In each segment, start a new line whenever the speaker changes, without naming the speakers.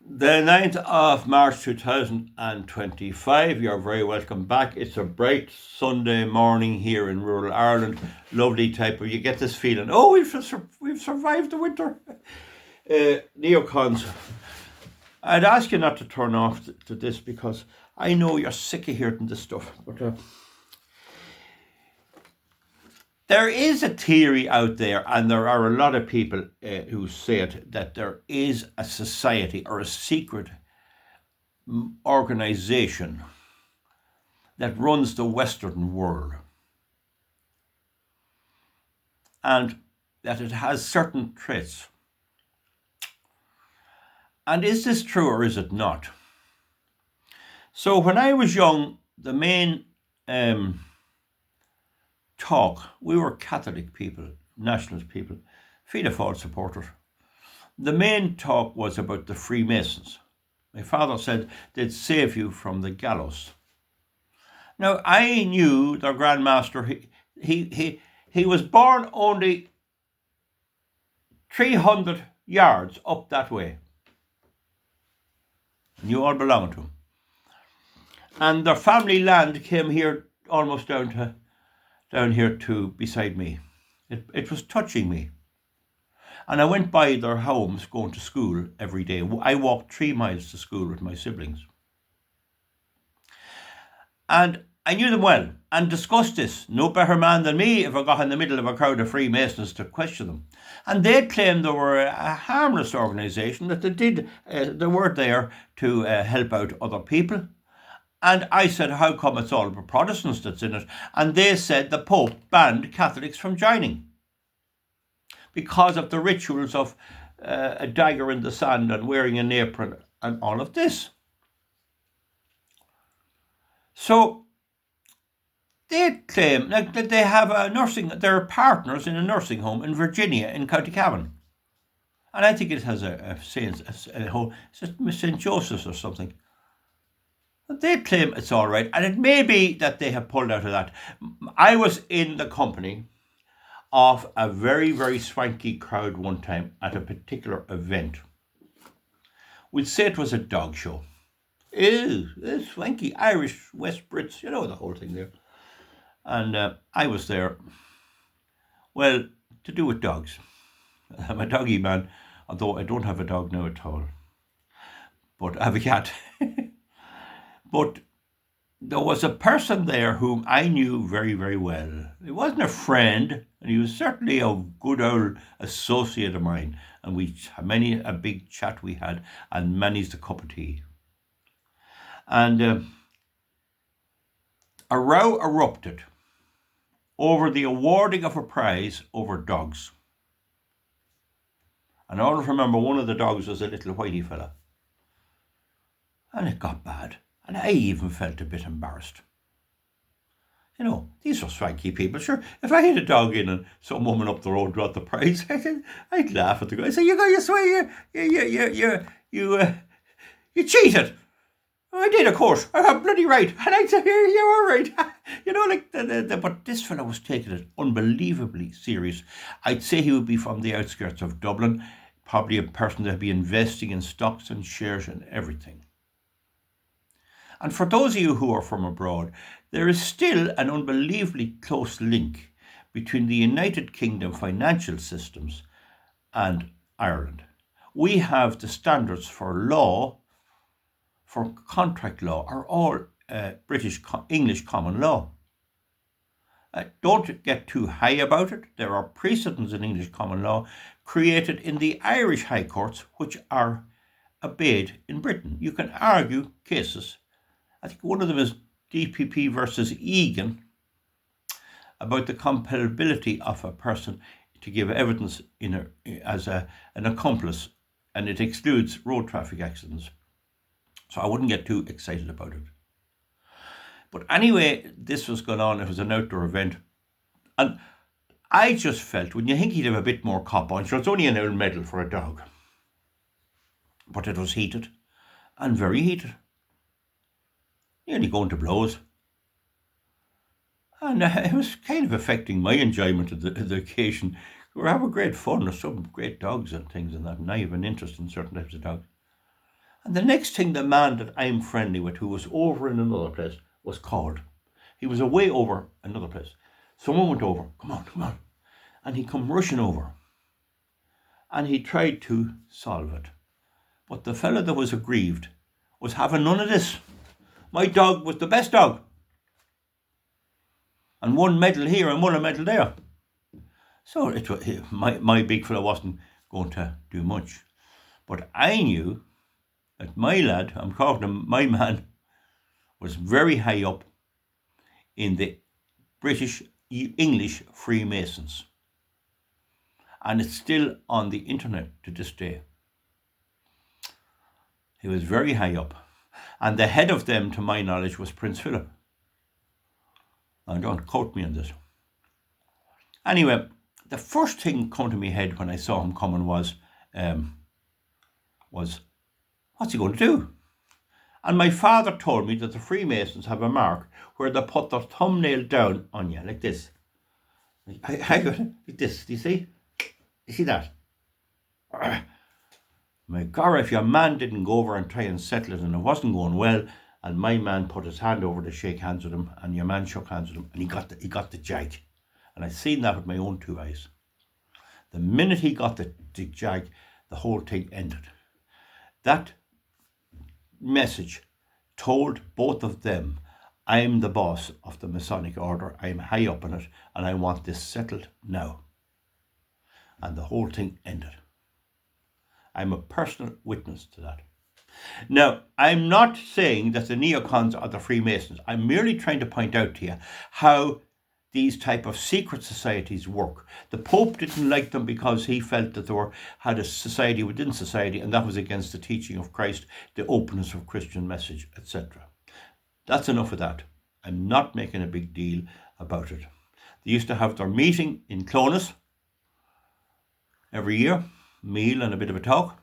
The 9th of March 2025, you're very welcome back. It's a bright Sunday morning here in rural Ireland. Lovely type of, you get this feeling, oh, we've survived the winter. Neocons, I'd ask you not to turn off to this because I know you're sick of hearing this stuff. But there is a theory out there, and there are a lot of people who say it, that there is a society or a secret organization that runs the Western world, and that it has certain traits. And is this true or is it not? So when I was young, the main talk, we were Catholic people, nationalist people, Fianna Fáil supporters. The main talk was about the Freemasons. My father said they'd save you from the gallows. Now, I knew their Grand Master, he was born only 300 yards up that way. And you all belonged to him. And their family land came here almost down here to beside me. It was touching me. And I went by their homes going to school every day. I walked 3 miles to school with my siblings. And I knew them well and discussed this. No better man than me if I got in the middle of a crowd of Freemasons to question them. And they claimed they were a harmless organisation, that they were there to help out other people. And I said, how come it's all the Protestants that's in it? And they said the Pope banned Catholics from joining because of the rituals of a dagger in the sand and wearing an apron and all of this. So they claim that they have they're partners in a nursing home in Virginia, in County Cavan. And I think it has St. Joseph's or something. They claim it's all right, and it may be that they have pulled out of that. I was in the company of a very, very swanky crowd one time at a particular event. We'd say it was a dog show. Ew, swanky Irish West Brits, you know, the whole thing there. And I was there, well, to do with dogs. I'm a doggy man, although I don't have a dog now at all. But I have a cat. But there was a person there whom I knew very, very well. He wasn't a friend, and he was certainly a good old associate of mine. And many a big chat we had, and many's the cup of tea. And a row erupted over the awarding of a prize over dogs. And I always remember one of the dogs was a little whitey fella. And it got bad. And I even felt a bit embarrassed. You know, these are swanky people. Sure, if I had a dog in and some woman up the road got the prize, I'd laugh at the guy. I'd say, you cheated. I did, of course. I have bloody right. And I'd say, you're all right. You know, but this fellow was taking it unbelievably serious. I'd say he would be from the outskirts of Dublin, probably a person that'd be investing in stocks and shares and everything. And for those of you who are from abroad, there is still an unbelievably close link between the United Kingdom financial systems and Ireland. We have the standards for law, for contract law, are all English common law. Don't get too high about it. There are precedents in English common law created in the Irish High Courts, which are obeyed in Britain. You can argue cases. I think one of them is DPP versus Egan, about the compellability of a person to give evidence as an accomplice, and it excludes road traffic accidents. So I wouldn't get too excited about it. But anyway, this was going on. It was an outdoor event. And I just felt, when you think he'd have a bit more cop on, sure, it's only an old medal for a dog. But it was heated, and very heated. Nearly going to blows. And it was kind of affecting my enjoyment of the occasion. We were having great fun. There's some great dogs and things and that, and I have an interest in certain types of dogs. And the next thing, the man that I'm friendly with, who was over in another place, was called. He was away over another place. Someone went over, come on. And he come rushing over. And he tried to solve it. But the fellow that was aggrieved was having none of this. My dog was the best dog. And one medal here and one a medal there. So my big fellow wasn't going to do much. But I knew that my lad, I'm calling him my man, was very high up in the British English Freemasons. And it's still on the internet to this day. He was very high up. And the head of them, to my knowledge, was Prince Philip. Now, don't quote me on this. Anyway, the first thing come to my head when I saw him coming was what's he going to do? And my father told me that the Freemasons have a mark where they put their thumbnail down on you, like this. Like this, do you see? You see that? My God, if your man didn't go over and try and settle it and it wasn't going well, and my man put his hand over to shake hands with him, and your man shook hands with him, and he got the jag. And I've seen that with my own two eyes. The minute he got the jag, the whole thing ended. That message told both of them, I'm the boss of the Masonic order, I'm high up in it, and I want this settled now. And the whole thing ended. I'm a personal witness to that. Now, I'm not saying that the neocons are the Freemasons. I'm merely trying to point out to you how these type of secret societies work. The Pope didn't like them because he felt that they had a society within society, and that was against the teaching of Christ, the openness of Christian message, etc. That's enough of that. I'm not making a big deal about it. They used to have their meeting in Clonus every year, meal and a bit of a talk.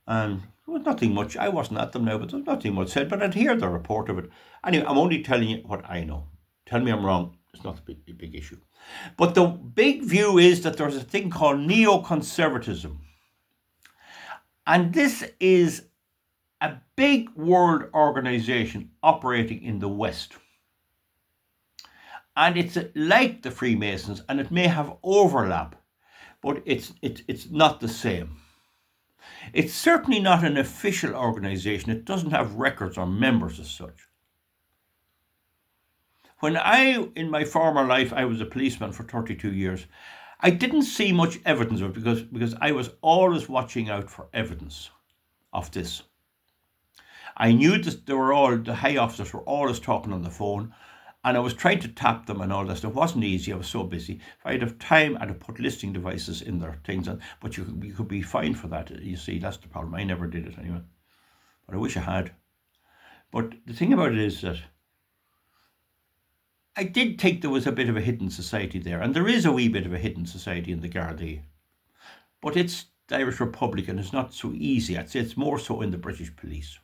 And there was nothing much. I wasn't at them now, but there was nothing much said. But I'd hear the report of it. Anyway, I'm only telling you what I know. Tell me I'm wrong. It's not a big issue. But the big view is that there's a thing called neoconservatism. And this is a big world organization operating in the West. And it's like the Freemasons, and it may have overlap, but it's not the same. It's certainly not an official organization. It doesn't have records or members as such. When in my former life, I was a policeman for 32 years, I didn't see much evidence of it because I was always watching out for evidence of this. I knew that the high officers were always talking on the phone, and I was trying to tap them and all that stuff. It wasn't easy. I was so busy. If I'd have time, I'd have put listening devices in their things, but you could be fined for that. You see, that's the problem. I never did it anyway, but I wish I had. But the thing about it is that I did think there was a bit of a hidden society there, and there is a wee bit of a hidden society in the Gardaí. But it's the Irish Republic, and it's not so easy. I'd say it's more so in the British police.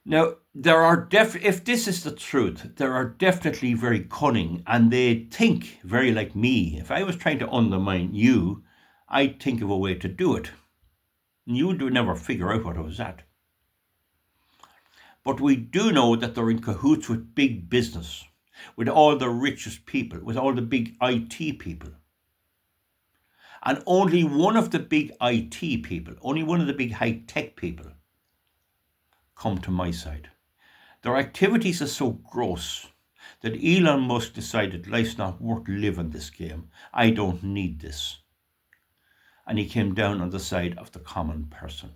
Now, if this is the truth, there are definitely very cunning, and they think very like me. If I was trying to undermine you, I'd think of a way to do it. And you would never figure out what I was at. But we do know that they're in cahoots with big business, with all the richest people, with all the big IT people. And only one of the big IT people, only one of the big high-tech people come to my side. Their activities are so gross that Elon Musk decided life's not worth living this game. I don't need this. And he came down on the side of the common person.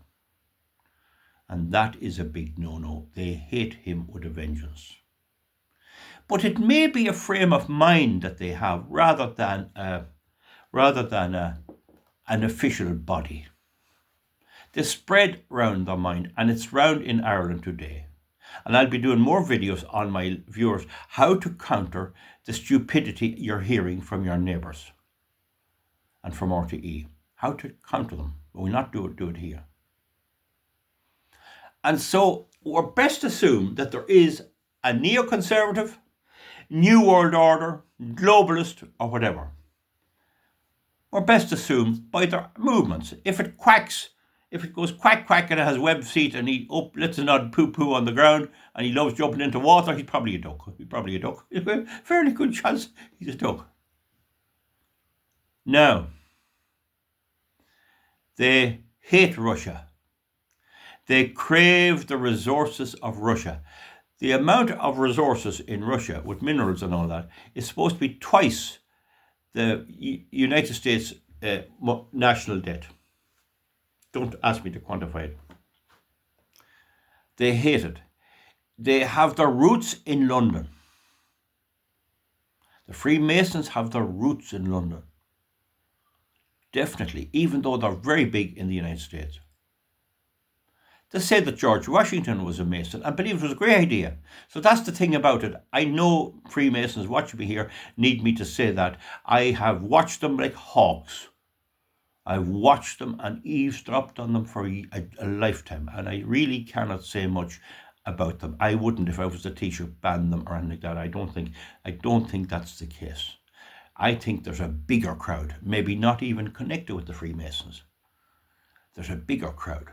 And that is a big no-no. They hate him with a vengeance. But it may be a frame of mind that they have rather than an official body. They spread round their mind, and it's round in Ireland today. And I'll be doing more videos on my viewers how to counter the stupidity you're hearing from your neighbours and from RTE. How to counter them. We'll not do it here. And so we're best assume that there is a neoconservative, New World Order, globalist, or whatever. We're best assume by their movements. If it quacks, If it goes quack quack and it has webbed feet and he lets an odd poo poo on the ground and he loves jumping into water, he's probably a duck. Fairly good chance he's a duck. Now, they hate Russia. They crave the resources of Russia. The amount of resources in Russia with minerals and all that is supposed to be twice the United States national debt. Don't ask me to quantify it. They hate it. They have their roots in London. The Freemasons have their roots in London. Definitely, even though they're very big in the United States. They say that George Washington was a Mason. I believe it was a great idea. So that's the thing about it. I know Freemasons watching me here need me to say that. I have watched them like hawks. I've watched them and eavesdropped on them for a lifetime. And I really cannot say much about them. I wouldn't, if I was the teacher, ban them or anything like that. I don't think that's the case. I think there's a bigger crowd, maybe not even connected with the Freemasons. There's a bigger crowd.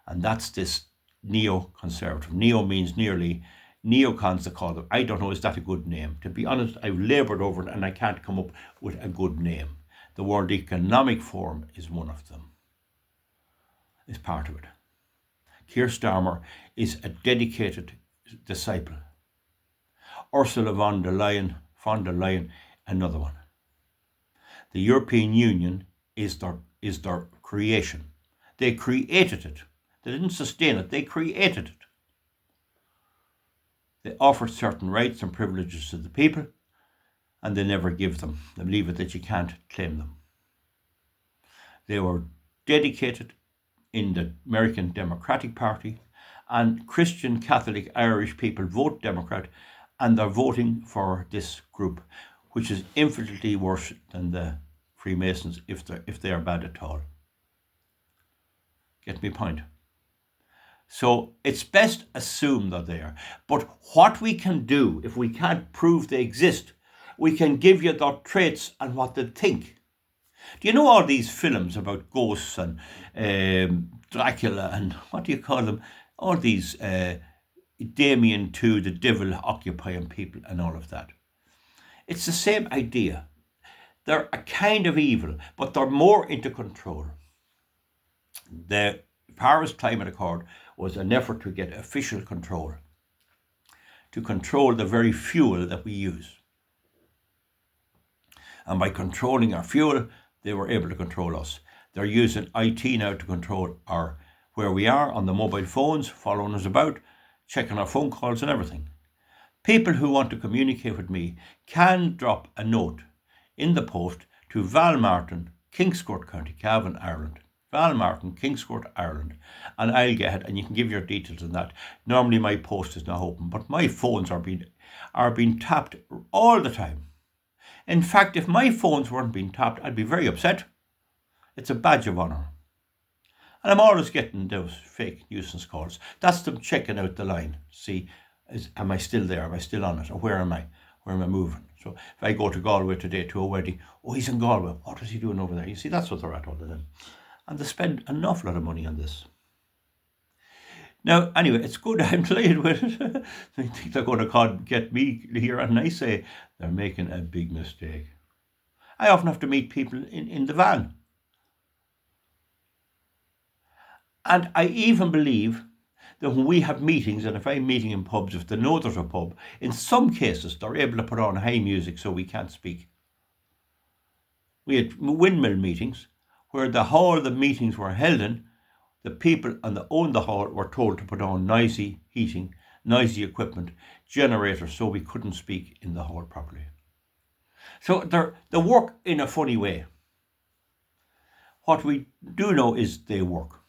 And that's this neoconservative. Neo means nearly. Neocons, they call them. I don't know, is that a good name? To be honest, I've laboured over it and I can't come up with a good name. The World Economic Forum is one of them. Is part of it. Keir Starmer is a dedicated disciple. Ursula von der Leyen, another one. The European Union is their creation. They created it. They didn't sustain it, they created it. They offered certain rights and privileges to the people, and they never give them. They leave it that you can't claim them. They were dedicated in the American Democratic Party, and Christian, Catholic, Irish people vote Democrat, and they're voting for this group, which is infinitely worse than the Freemasons if they are bad at all. Get me point? So it's best assume that they are. But what we can do, if we can't prove they exist, we can give you their traits and what they think. Do you know all these films about ghosts and Dracula and what do you call them? All these Damien 2, the devil occupying people and all of that. It's the same idea. They're a kind of evil, but they're more into control. The Paris Climate Accord was an effort to get official control, to control the very fuel that we use. And by controlling our fuel, they were able to control us. They're using IT now to control where we are on the mobile phones, following us about, checking our phone calls and everything. People who want to communicate with me can drop a note in the post to Val Martin, Kingscourt, County Cavan, Ireland. Val Martin, Kingscourt, Ireland. And I'll get it, and you can give your details on that. Normally my post is not open, but my phones are being tapped all the time. In fact, if my phones weren't being tapped, I'd be very upset. It's a badge of honour. And I'm always getting those fake nuisance calls. That's them checking out the line. See, am I still there? Am I still on it? Or where am I? Where am I moving? So if I go to Galway today to a wedding, oh, he's in Galway. What is he doing over there? You see, that's what they're at all the time. And they spend an awful lot of money on this. Now, anyway, it's good. I'm delighted with it. I think they're going to get me here, and I say they're making a big mistake. I often have to meet people in the van. And I even believe that when we have meetings, and if I'm meeting in pubs, if they know there's a pub, in some cases they're able to put on high music so we can't speak. We had windmill meetings where the meetings were held in, the people that owned the hall were told to put on noisy heating, noisy equipment, generators, so we couldn't speak in the hall properly. So they work in a funny way. What we do know is they work.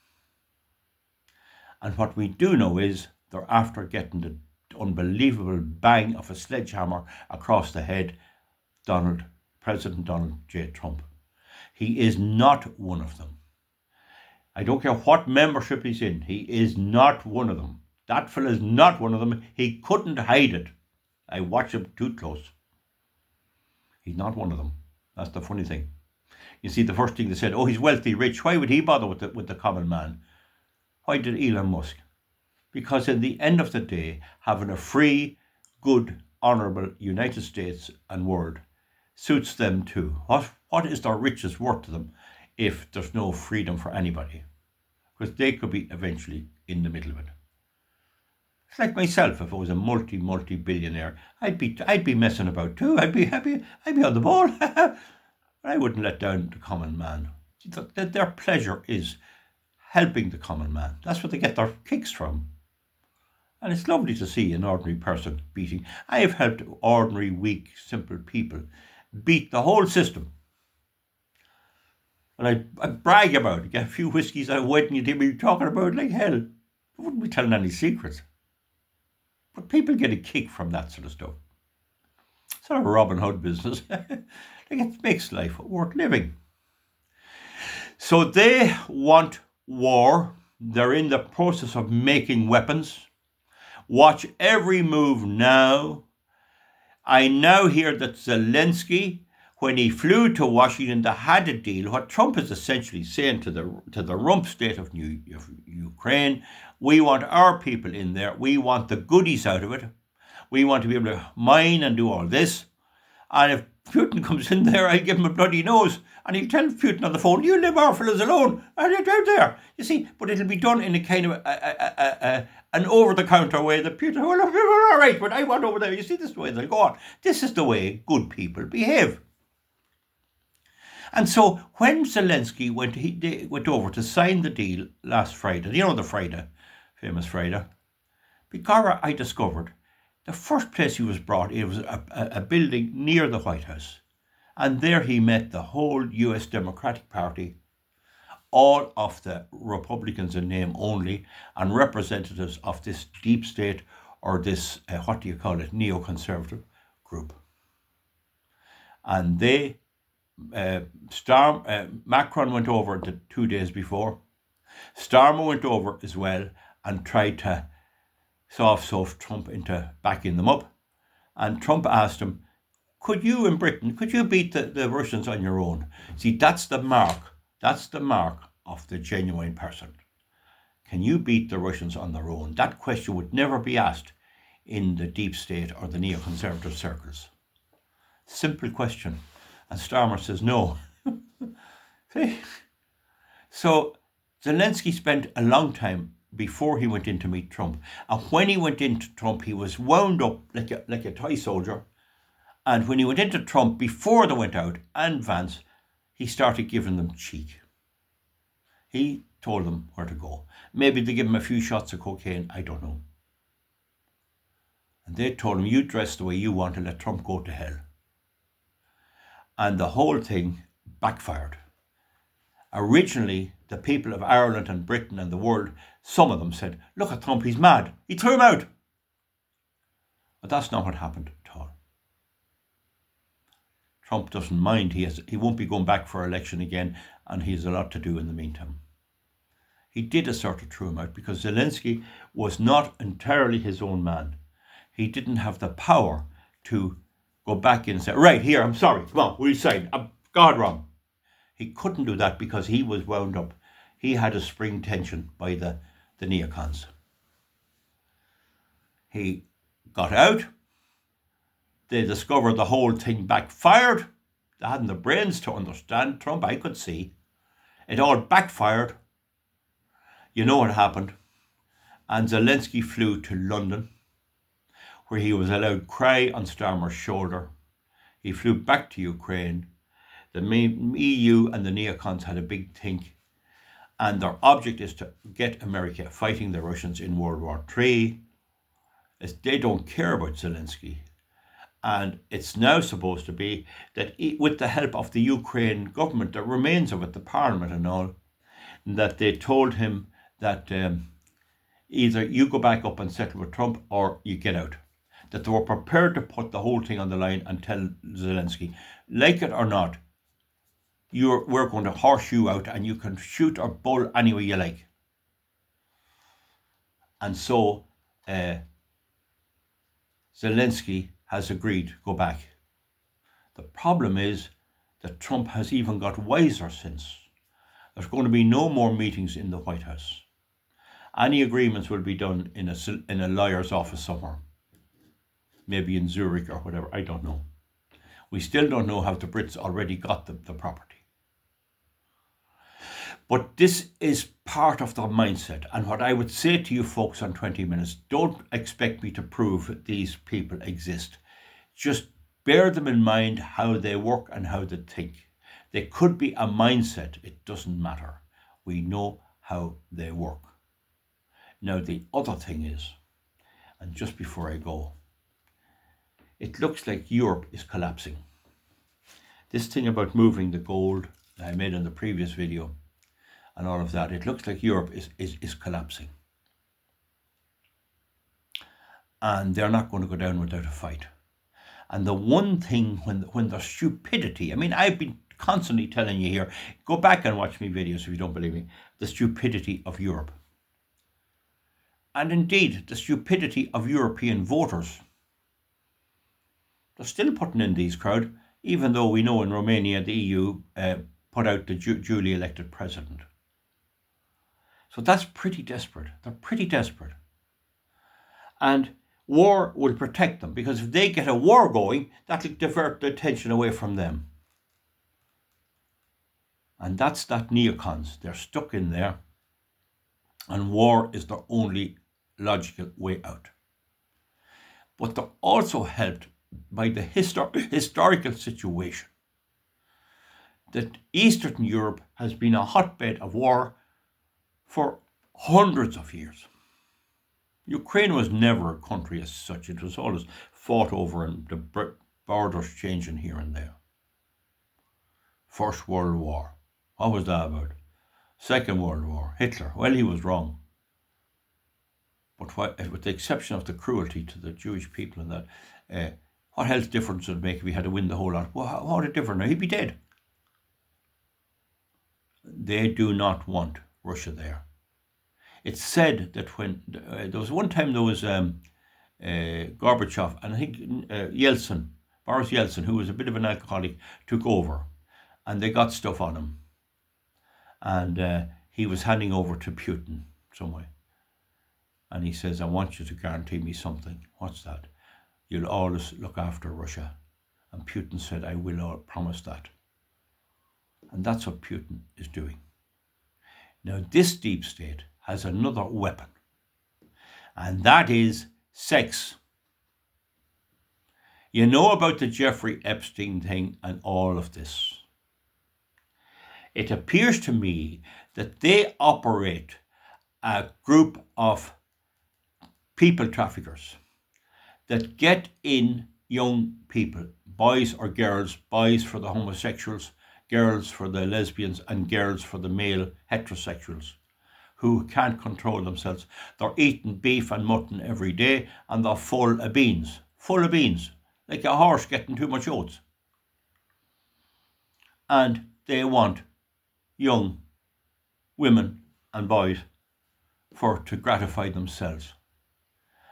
And what we do know is they're after getting the unbelievable bang of a sledgehammer across the head, President Donald J. Trump. He is not one of them. I don't care what membership he's in. He is not one of them. That fella is not one of them. He couldn't hide it. I watch him too close. He's not one of them. That's the funny thing. You see, the first thing they said, oh, he's wealthy, rich. Why would he bother with the common man? Why did Elon Musk? Because in the end of the day, having a free, good, honourable United States and world suits them too. What is their riches worth to them if there's no freedom for anybody? Because they could be eventually in the middle of it. It's like myself. If I was a multi-billionaire, I'd be messing about too. I'd be happy. I'd be on the ball. I wouldn't let down the common man. Their pleasure is helping the common man. That's what they get their kicks from. And it's lovely to see an ordinary person beating. I have helped ordinary, weak, simple people beat the whole system. And I brag about it. Get a few whiskies at a wedding, you'd hear me talking about it like hell. I wouldn't be telling any secrets. But people get a kick from that sort of stuff. It's sort of a Robin Hood business. It makes life worth living. So they want war. They're in the process of making weapons. Watch every move now. I now hear that Zelensky, when he flew to Washington, they had a deal. What Trump is essentially saying to the rump state of Ukraine, we want our people in there. We want the goodies out of it. We want to be able to mine and do all this. And if Putin comes in there, I'll give him a bloody nose. And he'll tell Putin on the phone, you leave our fellas alone. And it's out there. You see, but it'll be done in a kind of an over-the-counter way that Putin, well, all right, but I want over there. You see, this is the way they'll go on. This is the way good people behave. And so when Zelensky went over to sign the deal last Friday, you know the Friday, famous Friday, Bigara, I discovered the first place he was brought, it was a building near the White House. And there he met the whole US Democratic Party, all of the Republicans in name only, and representatives of this deep state or this, neoconservative group. And they, Macron went over 2 days before. Starmer went over as well and tried to soft Trump into backing them up. And Trump asked him, could you in Britain, could you beat the Russians on your own? See, that's the mark of the genuine person. Can you beat the Russians on their own? That question would never be asked in the deep state or the neoconservative circles. Simple question. And Starmer says no. See? So Zelensky spent a long time before he went in to meet Trump. And when he went into Trump, he was wound up like a toy soldier. And when he went into Trump, before they went out, and Vance, he started giving them cheek. He told them where to go. Maybe they give him a few shots of cocaine, I don't know. And they told him, you dress the way you want to, let Trump go to hell. And the whole thing backfired. Originally, the people of Ireland and Britain and the world, some of them said, look at Trump, he's mad. He threw him out. But that's not what happened at all. Trump doesn't mind. He won't be going back for election again, and he has a lot to do in the meantime. He did assert it threw him out because Zelensky was not entirely his own man. He didn't have the power to go back in and say, right, here, I'm sorry, come on, we'll sign. God, wrong. He couldn't do that because he was wound up. He had a spring tension by the neocons. He got out. They discovered the whole thing backfired. They hadn't the brains to understand Trump, I could see. It all backfired. You know what happened. And Zelensky flew to London, where he was allowed cry on Starmer's shoulder. He flew back to Ukraine. The EU and the neocons had a big think, and their object is to get America fighting the Russians in World War III. They don't care about Zelensky. And it's now supposed to be that with the help of the Ukraine government, the remains of it, the parliament and all, that they told him that either you go back up and settle with Trump or you get out. That they were prepared to put the whole thing on the line and tell Zelensky, like it or not, we're going to horse you out and you can shoot or bull any way you like. And so Zelensky has agreed to go back. The problem is that Trump has even got wiser since. There's going to be no more meetings in the White House. Any agreements will be done in a lawyer's office somewhere. Maybe in Zurich or whatever, I don't know. We still don't know how the Brits already got the property. But this is part of their mindset. And what I would say to you folks on 20 minutes, don't expect me to prove these people exist. Just bear them in mind how they work and how they think. They could be a mindset, it doesn't matter. We know how they work. Now the other thing is, and just before I go, it looks like Europe is collapsing. This thing about moving the gold that I made in the previous video and all of that, it looks like Europe is collapsing. And they're not going to go down without a fight. And the one thing when there's stupidity, I mean, I've been constantly telling you here, go back and watch me videos if you don't believe me, the stupidity of Europe. And indeed, the stupidity of European voters. They're still putting in these crowd, even though we know in Romania the EU put out the duly elected president. So that's pretty desperate. They're pretty desperate. And war will protect them, because if they get a war going, that'll divert the attention away from them. And that's that neocons. They're stuck in there. And war is their only logical way out. But they're also helped by the historical situation that Eastern Europe has been a hotbed of war for hundreds of years. Ukraine was never a country as such. It was always fought over and the borders changing here and there. First World War. What was that about? Second World War. Hitler. Well, he was wrong. But with the exception of the cruelty to the Jewish people and that, what else difference would it make if we had to win the whole lot? Well, what a difference. Now, he'd be dead. They do not want Russia there. It's said that when there was one time there was Gorbachev and I think Boris Yeltsin, who was a bit of an alcoholic, took over and they got stuff on him. And he was handing over to Putin some way. And he says, I want you to guarantee me something. What's that? You'll always look after Russia. And Putin said, I will promise that. And that's what Putin is doing. Now, this deep state has another weapon, and that is sex. You know about the Jeffrey Epstein thing and all of this. It appears to me that they operate a group of people traffickers that get in young people, boys or girls, boys for the homosexuals, girls for the lesbians, and girls for the male heterosexuals who can't control themselves. They're eating beef and mutton every day and they're full of beans, like a horse getting too much oats. And they want young women and boys to gratify themselves.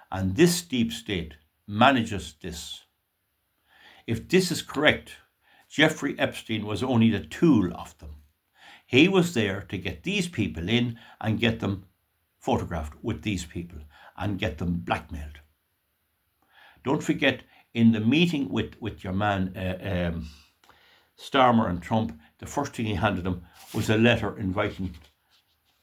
And this deep state manages this. If this is correct, Jeffrey Epstein was only the tool of them. He was there to get these people in and get them photographed with these people and get them blackmailed. Don't forget, in the meeting with your man Starmer and Trump, the first thing he handed him was a letter inviting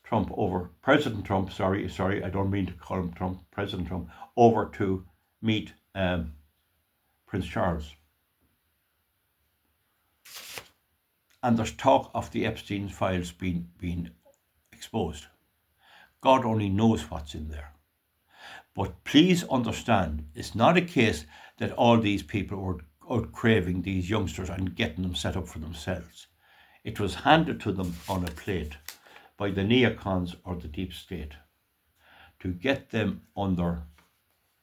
President Trump, I don't mean to call him Trump, President Trump, over to meet Prince Charles. And there's talk of the Epstein files being exposed. God only knows what's in there. But please understand, it's not a case that all these people were out craving these youngsters and getting them set up for themselves. It was handed to them on a plate by the neocons or the deep state to get them under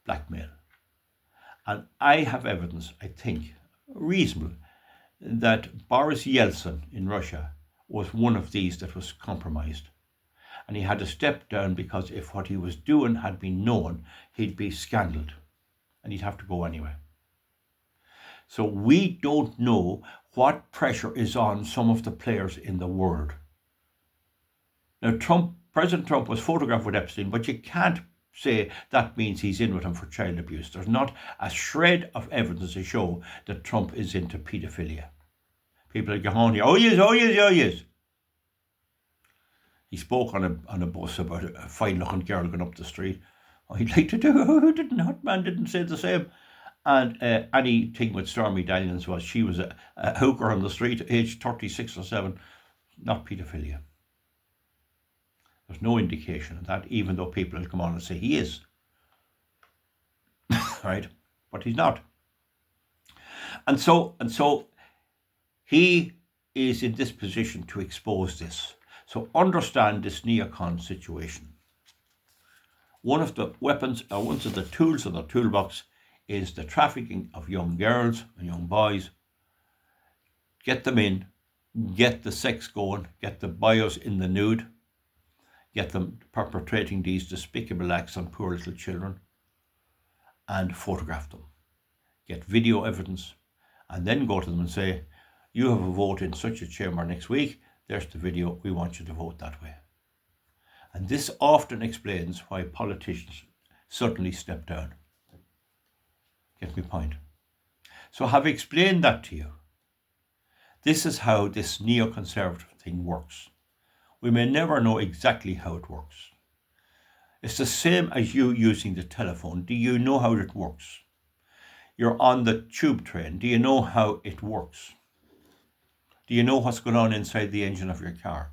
blackmail. And I have evidence, I think, reasonable, that Boris Yeltsin in Russia was one of these that was compromised. And he had to step down because if what he was doing had been known, he'd be scandaled and he'd have to go anyway. So we don't know what pressure is on some of the players in the world. Now, President Trump was photographed with Epstein, but you can't say that means he's in with him for child abuse. There's not a shred of evidence to show that Trump is into paedophilia. People are going on here, oh yes, oh yes, oh yes. He spoke on a bus about a fine-looking girl going up the street. Oh, he'd like to do. Who didn't? Hot man didn't say the same. And anything with Stormy Daniels was she was a hooker on the street, aged 36 or 7, not paedophilia. There's no indication of that, even though people will come on and say he is. Right? But he's not. And so he is in this position to expose this. So understand this neocon situation. One of the weapons, or one of the tools in the toolbox, is the trafficking of young girls and young boys. Get them in, get the sex going, get the bios in the nude, get them perpetrating these despicable acts on poor little children, and photograph them. Get video evidence, and then go to them and say, you have a vote in such a chamber next week, there's the video, we want you to vote that way. And this often explains why politicians suddenly step down. Get my point? So have explained that to you. This is how this neoconservative thing works. We may never know exactly how it works. It's the same as you using the telephone. Do you know how it works? You're on the tube train. Do you know how it works? Do you know what's going on inside the engine of your car?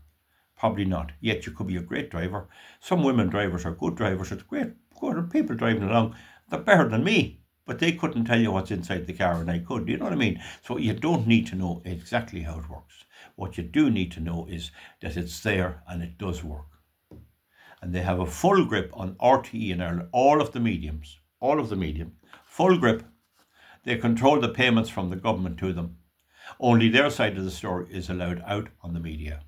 Probably not. Yet you could be a great driver. Some women drivers are good drivers. It's great. Good people driving along. They're better than me. But they couldn't tell you what's inside the car and I could. Do you know what I mean? So you don't need to know exactly how it works. What you do need to know is that it's there and it does work. And they have a full grip on RTE in Ireland. All of the medium. Full grip. They control the payments from the government to them. Only their side of the story is allowed out on the media.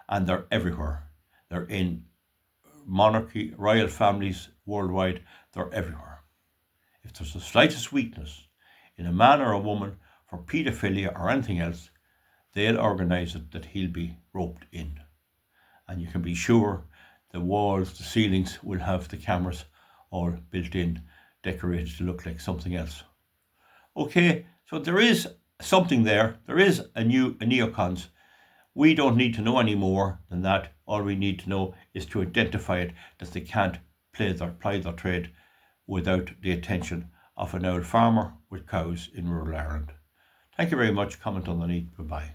And they're everywhere. They're in monarchy, royal families worldwide. They're everywhere. If there's the slightest weakness in a man or a woman for paedophilia or anything else, they'll organise it that he'll be roped in. And you can be sure the walls, the ceilings will have the cameras all built in, decorated to look like something else. Okay, so there is something there. There is a neocons. We don't need to know any more than that. All we need to know is to identify it, that they can't ply their trade without the attention of an old farmer with cows in rural Ireland. Thank you very much. Comment underneath. Goodbye.